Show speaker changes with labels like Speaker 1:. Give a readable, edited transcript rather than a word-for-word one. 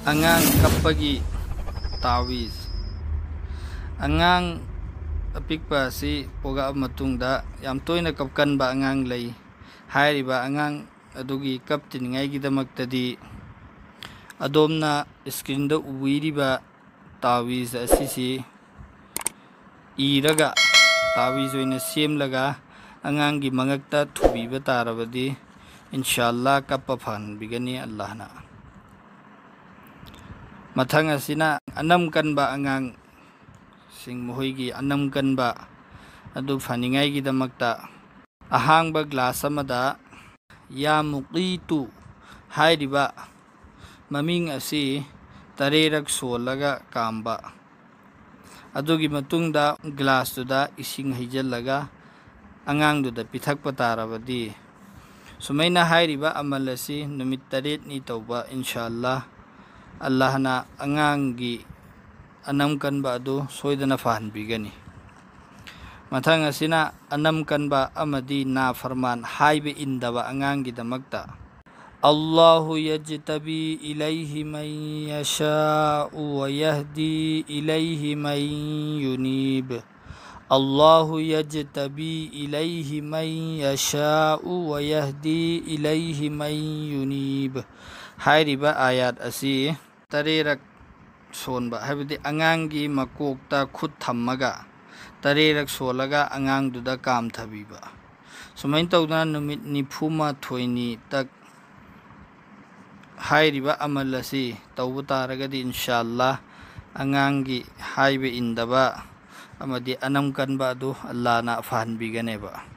Speaker 1: Angang kapagi tawiz. Angang apikpa si poga matungda yam toina kapkanba angang lay. Hairiba angang adugi kaptiningaygidamaktadi adomna screen da uwiriba tawiz asisi iraga tawiz oina semlaga angangi mangakta thubiba tarabadi inshallah kappa phanbigani allahna. Mathang asina anam kanba angang sing mohoigi anam kanba adu phaningaygidamakta ahangba glass amada ya muqitu hairiba maming asi tarerak solaga kamba adugi matungda glass tuda ising haijallaga angangduda pithakpa tarabadi sumaina hairiba amal asi numit 8 ni tauba inshallah allahna angangi anam kanba adu soidana fahanbigani. Mathang asina anam kanba amadi na farman haibe indaba angangidamakta Allahu yajtabi ilayhi man yasha'u wa yahdi ilayhi man yunib. Allahu yajtabi ilayhi man yasha'u wa yahdi ilayhi man yunib. Hairiba ayat asi tarerak sonba habidi angangi makokta khut thammaga tarerak solaga angangduda kam thabiba sumain tawdana numit nifuma thoini tak hairiba amal asi tawbu taragadi inshallah angangi haibe indaba amadi anam kanba adu allah na fahanbiganeba.